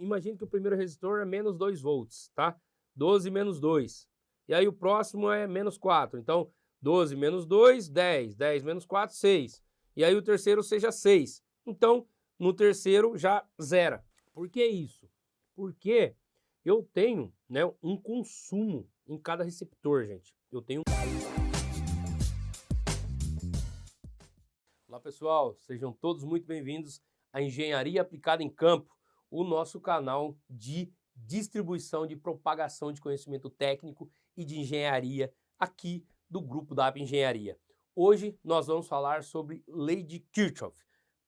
imagine que o primeiro resistor é menos 2 volts, tá? 12 menos 2. E aí o próximo é menos 4. Então, 12 menos 2, 10. 10 menos 4, 6. E aí o terceiro seja 6. Então, no terceiro já zera. Por que isso? Porque eu tenho, né, um consumo em cada receptor, gente. Olá pessoal, sejam todos muito bem-vindos à Engenharia Aplicada em Campo, o nosso canal de distribuição, de propagação de conhecimento técnico e de engenharia aqui do grupo da AP Engenharia. Hoje nós vamos falar sobre Lei de Kirchhoff,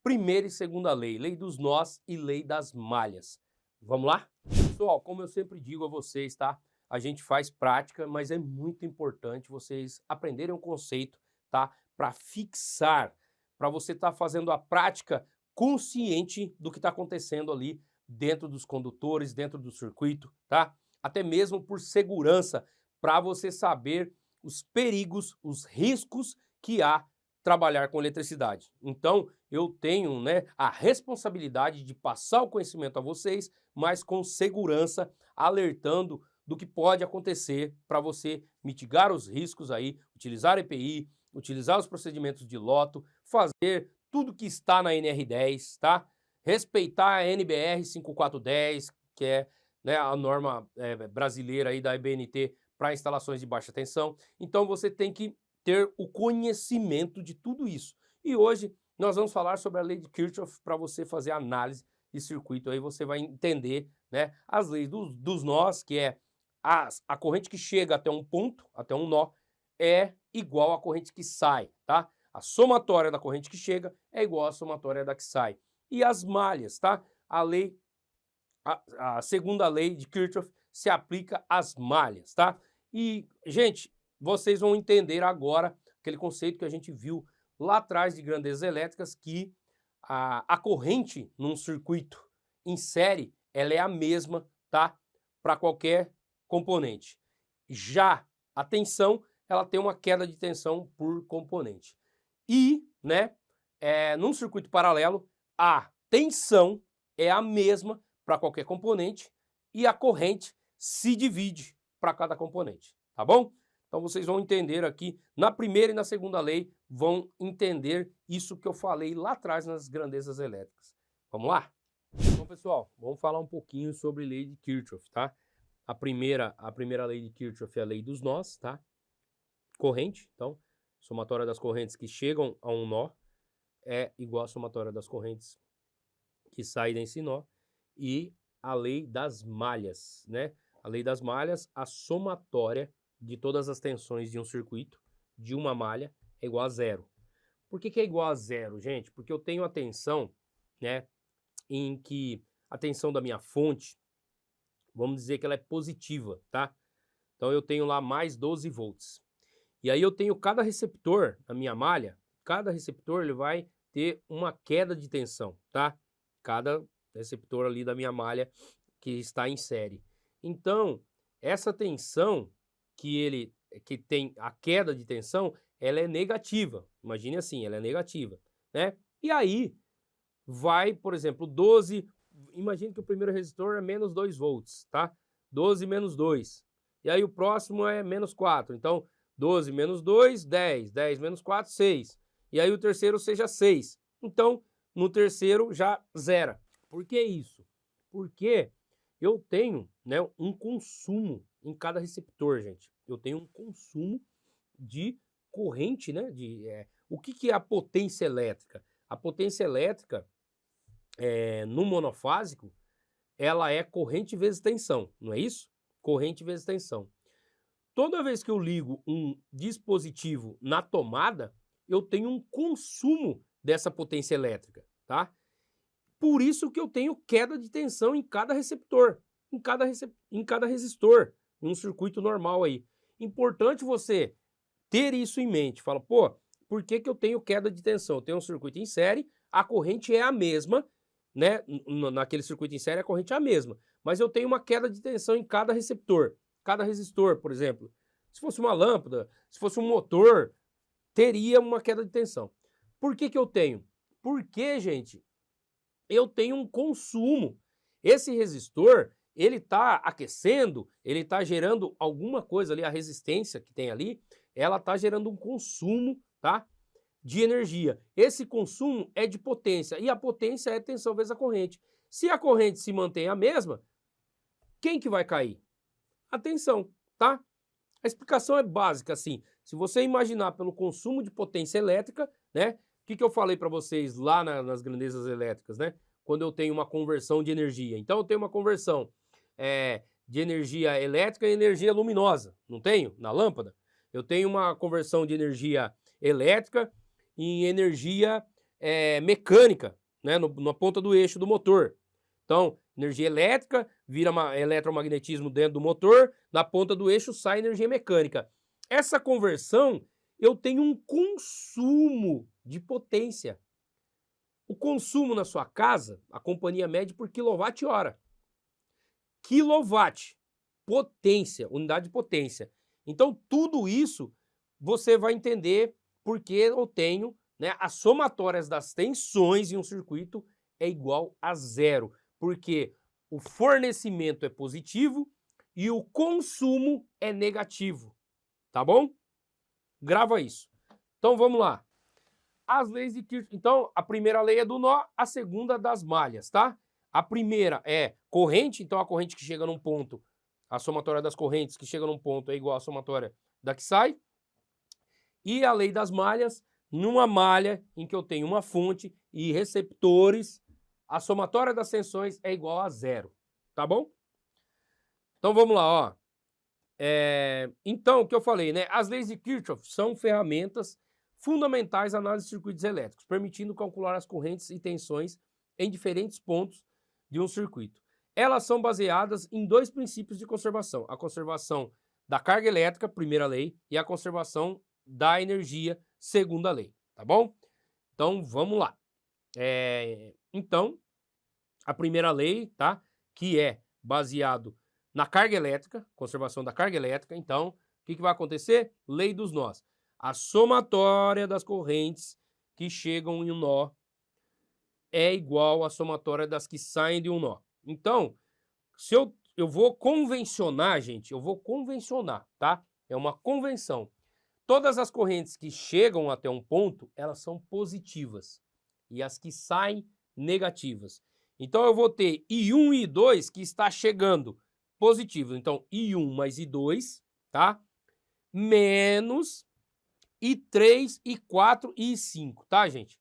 primeira e segunda lei, lei dos nós e lei das malhas. Vamos lá? Pessoal, como eu sempre digo a vocês, tá? A gente faz prática, mas é muito importante vocês aprenderem um conceito, tá? Para fixar, para você estar fazendo a prática consciente do que está acontecendo ali dentro dos condutores, dentro do circuito, tá? Até mesmo por segurança, para você saber os perigos, os riscos que há trabalhar com eletricidade. Então, eu tenho, né, a responsabilidade de passar o conhecimento a vocês, mas com segurança, alertando do que pode acontecer para você mitigar os riscos aí, utilizar EPI, utilizar os procedimentos de loto, fazer tudo que está na NR10, tá? Respeitar a NBR 5410, que é, né, a norma brasileira aí da IBNT para instalações de baixa tensão. Então você tem que ter o conhecimento de tudo isso. E hoje nós vamos falar sobre a lei de Kirchhoff para você fazer análise de circuito. Aí você vai entender, né, as leis dos nós, que é a corrente que chega até um ponto, até um nó, é igual à corrente que sai, tá? A somatória da corrente que chega é igual à somatória da que sai. E as malhas, tá? A segunda lei de Kirchhoff se aplica às malhas, tá? E, gente, vocês vão entender agora aquele conceito que a gente viu lá atrás de grandezas elétricas, que a corrente num circuito em série, ela é a mesma, tá? Para qualquer componente. Já a tensão, ela tem uma queda de tensão por componente. E, né, num circuito paralelo, a tensão é a mesma para qualquer componente e a corrente se divide para cada componente, tá bom? Então vocês vão entender aqui, na primeira e na segunda lei, vão entender isso que eu falei lá atrás nas grandezas elétricas. Vamos lá? Então, pessoal, vamos falar um pouquinho sobre lei de Kirchhoff, tá? A primeira lei de Kirchhoff é a lei dos nós, tá? Corrente, então, somatória das correntes que chegam a um nó é igual à somatória das correntes que saem desse nó. E a lei das malhas, né? A lei das malhas, a somatória de todas as tensões de um circuito, de uma malha, é igual a zero. Por que é igual a zero, gente? Porque eu tenho a tensão, né, em que a tensão da minha fonte, vamos dizer que ela é positiva, tá? Então eu tenho lá mais 12 volts. E aí eu tenho cada receptor na minha malha, cada receptor ele vai ter uma queda de tensão, tá? Cada receptor ali da minha malha que está em série. Então, essa tensão que tem a queda de tensão, ela é negativa. Imagine assim, ela é negativa, né? E aí vai, por exemplo, 12, imagine que o primeiro resistor é menos 2 volts, tá? 12 menos 2. E aí o próximo é menos 4. Então, 12 menos 2, 10. 10 menos 4, 6. E aí o terceiro seja 6. Então, no terceiro já zera. Por que isso? Porque eu tenho, né, um consumo em cada receptor, gente. Eu tenho um consumo de corrente, né? O que é a potência elétrica? A potência elétrica, no monofásico, ela é corrente vezes tensão, não é isso? Corrente vezes tensão. Toda vez que eu ligo um dispositivo na tomada, eu tenho um consumo dessa potência elétrica, tá? Por isso que eu tenho queda de tensão em cada receptor, em cada resistor, em um circuito normal aí. Importante você ter isso em mente. Fala, pô, por que eu tenho queda de tensão? Eu tenho um circuito em série, a corrente é a mesma, né? Naquele circuito em série a corrente é a mesma, mas eu tenho uma queda de tensão em cada receptor. Cada resistor, por exemplo, se fosse uma lâmpada, se fosse um motor, teria uma queda de tensão. Por que eu tenho? Porque, gente, eu tenho um consumo. Esse resistor, ele está aquecendo, ele está gerando alguma coisa ali, a resistência que tem ali, ela está gerando um consumo, tá, de energia. Esse consumo é de potência, e a potência é tensão vezes a corrente. Se a corrente se mantém a mesma, quem que vai cair? A tensão, tá? A explicação é básica, assim. Se você imaginar pelo consumo de potência elétrica, né? O que eu falei para vocês lá nas grandezas elétricas, né? Quando eu tenho uma conversão de energia. Então, eu tenho uma conversão de energia elétrica em energia luminosa, não tenho? Na lâmpada. Eu tenho uma conversão de energia elétrica em energia mecânica, né? Na ponta do eixo do motor. Então, energia elétrica vira eletromagnetismo dentro do motor, na ponta do eixo sai energia mecânica. Essa conversão, eu tenho um consumo de potência. O consumo na sua casa, a companhia mede por quilowatt-hora. Quilowatt, potência, unidade de potência. Então, tudo isso você vai entender porque eu tenho, né, as somatórias das tensões em um circuito é igual a zero. Porque o fornecimento é positivo e o consumo é negativo, tá bom? Grava isso. Então vamos lá. As leis de Kirchhoff. Então a primeira lei é do nó, a segunda das malhas, tá? A primeira é corrente, então a corrente que chega num ponto, a somatória das correntes que chega num ponto é igual à somatória da que sai. E a lei das malhas, numa malha em que eu tenho uma fonte e receptores, a somatória das tensões é igual a zero, tá bom? Então vamos lá, ó. Então, o que eu falei, né? As leis de Kirchhoff são ferramentas fundamentais na análise de circuitos elétricos, permitindo calcular as correntes e tensões em diferentes pontos de um circuito. Elas são baseadas em dois princípios de conservação: a conservação da carga elétrica, primeira lei, e a conservação da energia, segunda lei, tá bom? Então vamos lá. Então, a primeira lei, tá? Que é baseado na carga elétrica, conservação da carga elétrica. Então, o que vai acontecer? Lei dos nós. A somatória das correntes que chegam em um nó é igual à somatória das que saem de um nó. Então, se eu vou convencionar, gente, eu vou convencionar, tá? É uma convenção. Todas as correntes que chegam até um ponto, elas são positivas. E as que saem, negativas. Então, eu vou ter I1 e I2 que está chegando positivo. Então, I1 mais I2, tá? Menos I3, I4 e I5, tá, gente?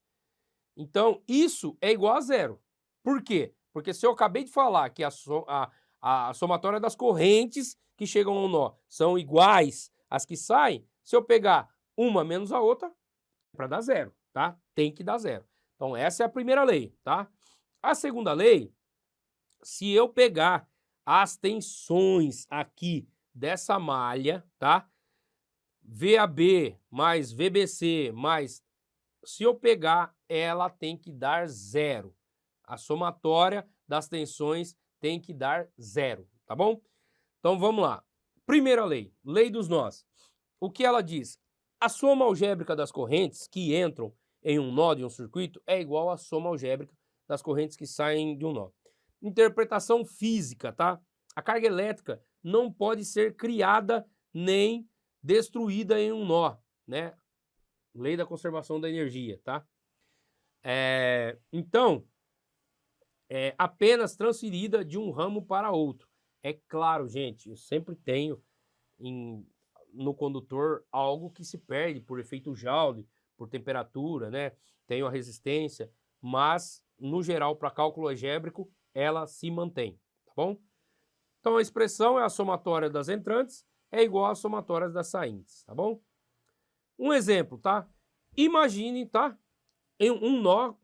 Então, isso é igual a zero. Por quê? Porque se eu acabei de falar que a somatória das correntes que chegam ao nó são iguais às que saem, se eu pegar uma menos a outra, é para dar zero, tá? Tem que dar zero. Então, essa é a primeira lei, tá? A segunda lei, se eu pegar as tensões aqui dessa malha, tá? VAB mais VBC mais... Se eu pegar, ela tem que dar zero. A somatória das tensões tem que dar zero, tá bom? Então, vamos lá. Primeira lei, lei dos nós. O que ela diz? A soma algébrica das correntes que entram em um nó de um circuito é igual à soma algébrica das correntes que saem de um nó. Interpretação física, tá? A carga elétrica não pode ser criada nem destruída em um nó, né? Lei da conservação da energia, tá? Então, é apenas transferida de um ramo para outro. É claro, gente, eu sempre tenho no condutor algo que se perde por efeito Joule, por temperatura, né? Tenho a resistência, mas, no geral, para cálculo algébrico, ela se mantém, tá bom? Então, a expressão é a somatória das entrantes é igual à somatória das saintes, tá bom? Um exemplo, tá? Imagine, tá? Em um nó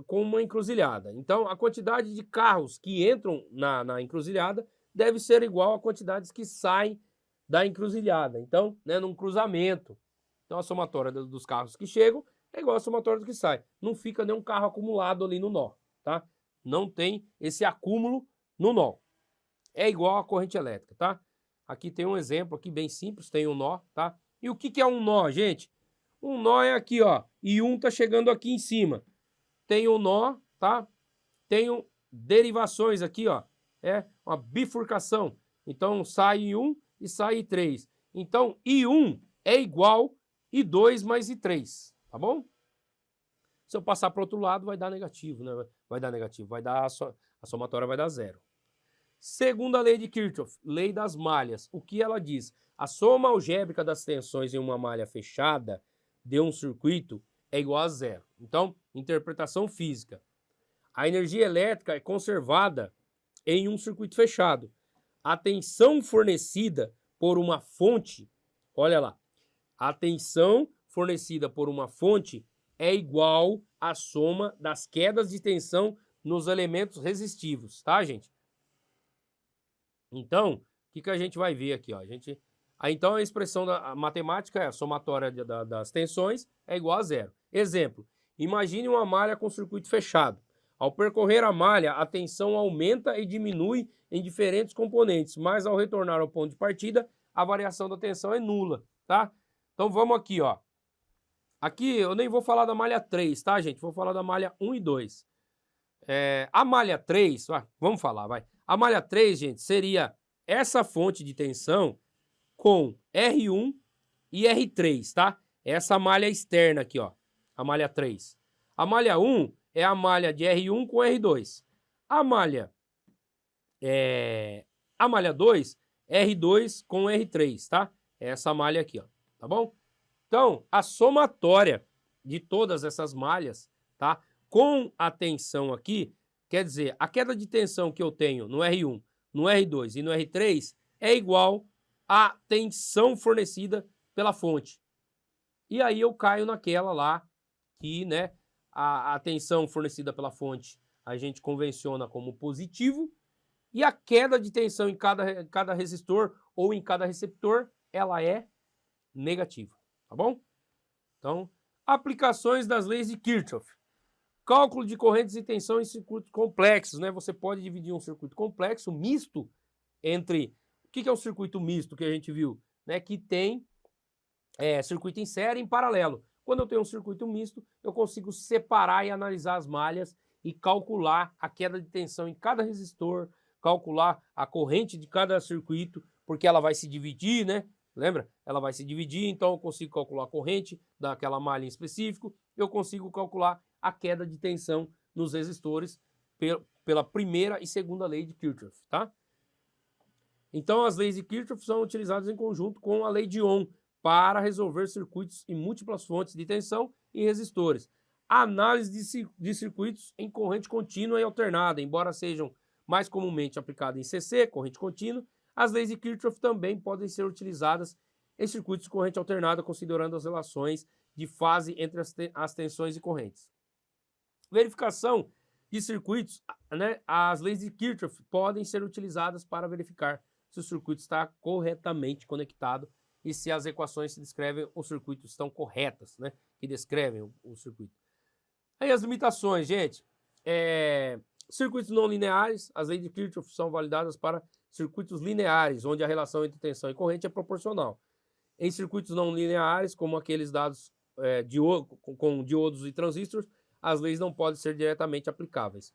com uma encruzilhada. Então, a quantidade de carros que entram na encruzilhada deve ser igual à quantidade que saem da encruzilhada. Então, né, num cruzamento. Então, a somatória dos carros que chegam é igual à somatória do que sai. Não fica nenhum carro acumulado ali no nó, tá? Não tem esse acúmulo no nó. É igual à corrente elétrica, tá? Aqui tem um exemplo aqui bem simples, tem um nó, tá? E o que é um nó, gente? Um nó é aqui, ó, e um tá chegando aqui em cima. Tem um nó, tá? Tenho derivações aqui, ó, é uma bifurcação. Então, sai I1 e sai I3. Então, I1 é igual I2 mais I3, tá bom? Se eu passar para o outro lado, vai dar negativo, né? Vai dar negativo, a somatória vai dar zero. Segunda lei de Kirchhoff, lei das malhas. O que ela diz? A soma algébrica das tensões em uma malha fechada de um circuito é igual a zero. Então, interpretação física. A energia elétrica é conservada em um circuito fechado. A tensão fornecida por uma fonte, olha lá, a tensão fornecida por uma fonte é igual à soma das quedas de tensão nos elementos resistivos, tá, gente? Então, o que a gente vai ver aqui, ó? Então, a expressão da matemática é a somatória das tensões é igual a zero. Exemplo, imagine uma malha com circuito fechado. Ao percorrer a malha, a tensão aumenta e diminui em diferentes componentes, mas ao retornar ao ponto de partida, a variação da tensão é nula, tá? Então, vamos aqui, ó. Aqui eu nem vou falar da malha 3, tá, gente? Vou falar da malha 1 e 2. A malha 3, vamos falar, vai. A malha 3, gente, seria essa fonte de tensão com R1 e R3, tá? Essa malha externa aqui, ó, a malha 3. A malha 1 é a malha de R1 com R2. A malha 2, R2 com R3, tá? Essa malha aqui, ó, tá bom? Então, a somatória de todas essas malhas, tá? Com a tensão aqui, quer dizer, a queda de tensão que eu tenho no R1, no R2 e no R3 é igual à tensão fornecida pela fonte. E aí eu caio naquela lá que, né, a tensão fornecida pela fonte a gente convenciona como positivo e a queda de tensão em cada resistor ou em cada receptor, ela é negativa, tá bom? Então, aplicações das leis de Kirchhoff. Cálculo de correntes e tensão em circuitos complexos, né? Você pode dividir um circuito complexo, misto, entre... O que é um circuito misto que a gente viu? Né? Que tem circuito em série e em paralelo. Quando eu tenho um circuito misto, eu consigo separar e analisar as malhas e calcular a queda de tensão em cada resistor, calcular a corrente de cada circuito, porque ela vai se dividir, né? Lembra? Ela vai se dividir, então eu consigo calcular a corrente daquela malha em específico, eu consigo calcular a queda de tensão nos resistores pela primeira e segunda lei de Kirchhoff, tá? Então, as leis de Kirchhoff são utilizadas em conjunto com a lei de Ohm para resolver circuitos em múltiplas fontes de tensão e resistores. A análise de circuitos em corrente contínua e alternada, embora sejam mais comumente aplicadas em CC, corrente contínua, as leis de Kirchhoff também podem ser utilizadas em circuitos de corrente alternada, considerando as relações de fase entre as tensões e correntes. Verificação de circuitos, né? As leis de Kirchhoff podem ser utilizadas para verificar se o circuito está corretamente conectado e se as equações que descrevem o circuito estão corretas, né? Que descrevem o circuito. Aí as limitações, gente. Circuitos não lineares, as leis de Kirchhoff são validadas para circuitos lineares, onde a relação entre tensão e corrente é proporcional. Em circuitos não lineares, como aqueles dados com diodos e transistores, as leis não podem ser diretamente aplicáveis.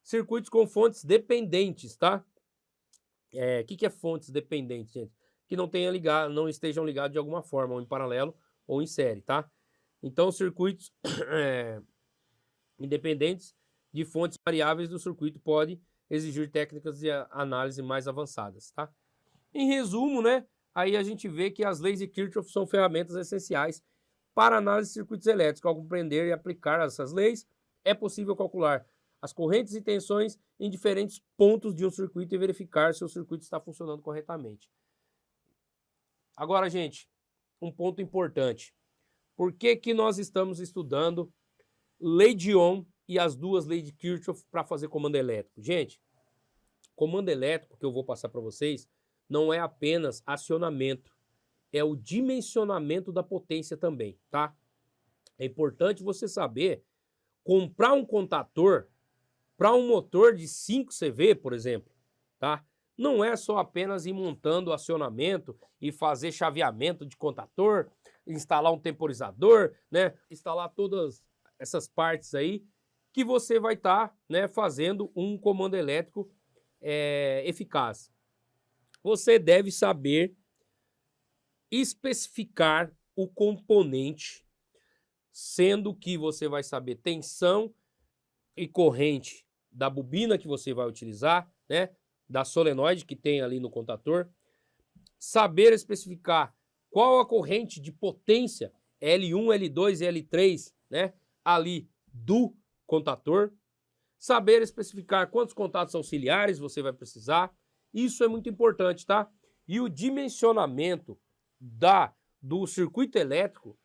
Circuitos com fontes dependentes, tá? Que é fontes dependentes, gente? Que não estejam ligados de alguma forma, ou em paralelo ou em série, tá? Então, circuitos independentes de fontes variáveis do circuito podem exigir técnicas de análise mais avançadas, tá? Em resumo, né? Aí a gente vê que as leis de Kirchhoff são ferramentas essenciais para análise de circuitos elétricos. Ao compreender e aplicar essas leis, é possível calcular as correntes e tensões em diferentes pontos de um circuito e verificar se o circuito está funcionando corretamente. Agora, gente, um ponto importante. Por que nós estamos estudando lei de Ohm e as duas leis de Kirchhoff para fazer comando elétrico? Gente, comando elétrico que eu vou passar para vocês não é apenas acionamento, é o dimensionamento da potência também, tá? É importante você saber comprar um contator para um motor de 5 CV, por exemplo, tá? Não é só apenas ir montando o acionamento e fazer chaveamento de contator, instalar um temporizador, né? Instalar todas essas partes aí que você vai estar, né, fazendo um comando elétrico eficaz. Você deve saber especificar o componente, sendo que você vai saber tensão e corrente da bobina que você vai utilizar, né, da solenoide que tem ali no contator, saber especificar qual a corrente de potência L1, L2 e L3, né, ali do contator, saber especificar quantos contatos auxiliares você vai precisar, isso é muito importante, tá? E o dimensionamento do circuito elétrico,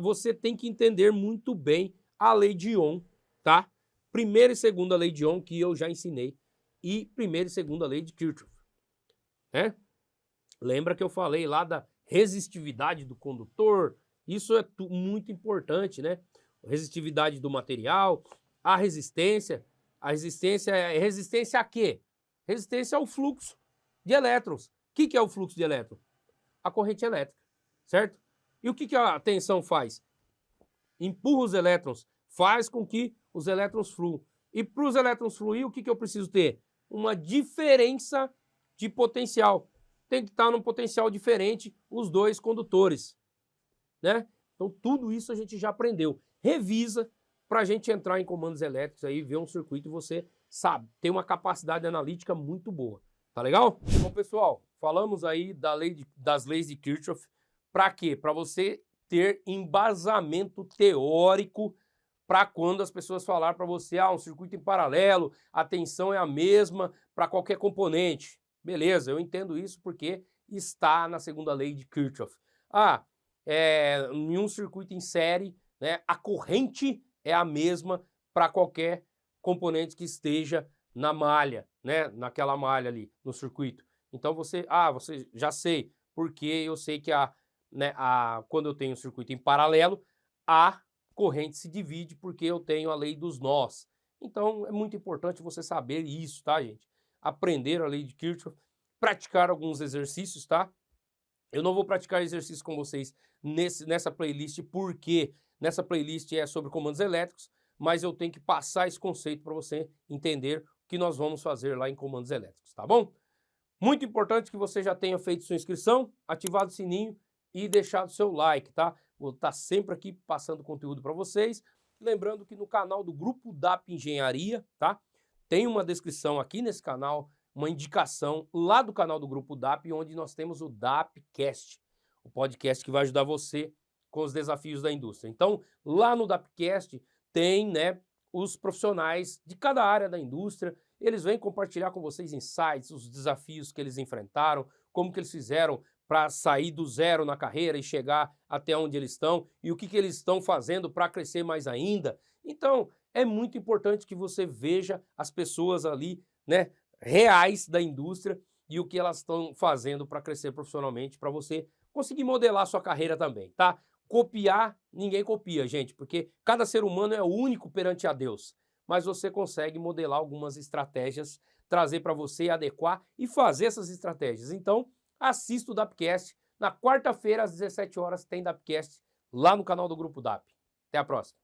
você tem que entender muito bem a lei de Ohm, tá? Primeira e segunda lei de Ohm, que eu já ensinei, e primeira e segunda lei de Kirchhoff, né? Lembra que eu falei lá da resistividade do condutor? Isso é muito importante, né? Resistividade do material, a resistência. A resistência é resistência a quê? Resistência ao fluxo de elétrons. O que é o fluxo de elétrons? A corrente elétrica, certo? E o que a tensão faz? Empurra os elétrons, faz com que os elétrons fluam. E para os elétrons fluir, o que eu preciso ter? Uma diferença de potencial. Tem que estar num potencial diferente os dois condutores, né? Então tudo isso a gente já aprendeu. Revisa para a gente entrar em comandos elétricos aí, ver um circuito e você sabe, tem uma capacidade analítica muito boa. Tá legal? Bom, pessoal, falamos aí das leis de Kirchhoff. Para quê? Para você ter embasamento teórico para quando as pessoas falar para você, um circuito em paralelo, a tensão é a mesma para qualquer componente. Beleza, eu entendo isso porque está na segunda lei de Kirchhoff. Em um circuito em série, né, a corrente é a mesma para qualquer componente que esteja na malha, né, naquela malha ali no circuito. Então você já sei, porque eu sei que quando eu tenho um circuito em paralelo, a corrente se divide porque eu tenho a lei dos nós. Então é muito importante você saber isso, tá, gente? Aprender a lei de Kirchhoff, praticar alguns exercícios, tá? Eu não vou praticar exercícios com vocês nessa playlist, porque nessa playlist é sobre comandos elétricos, mas eu tenho que passar esse conceito para você entender o que nós vamos fazer lá em comandos elétricos, tá bom? Muito importante que você já tenha feito sua inscrição, ativado o sininho e deixado seu like, tá? Vou estar sempre aqui passando conteúdo para vocês. Lembrando que no canal do Grupo DAP Engenharia, tá? Tem uma descrição aqui nesse canal, uma indicação lá do canal do Grupo DAP, onde nós temos o DAPcast, o podcast que vai ajudar você com os desafios da indústria. Então, lá no DAPcast tem, né, os profissionais de cada área da indústria, eles vêm compartilhar com vocês insights, os desafios que eles enfrentaram, como que eles fizeram para sair do zero na carreira e chegar até onde eles estão e o que eles estão fazendo para crescer mais ainda. Então, é muito importante que você veja as pessoas ali, né, reais da indústria e o que elas estão fazendo para crescer profissionalmente, para você conseguir modelar a sua carreira também, tá? Copiar, ninguém copia, gente, porque cada ser humano é único perante a Deus. Mas você consegue modelar algumas estratégias, trazer para você, adequar e fazer essas estratégias. Então, assista o DAPcast. Na quarta-feira, às 17 horas, tem DAPcast lá no canal do Grupo DAP. Até a próxima.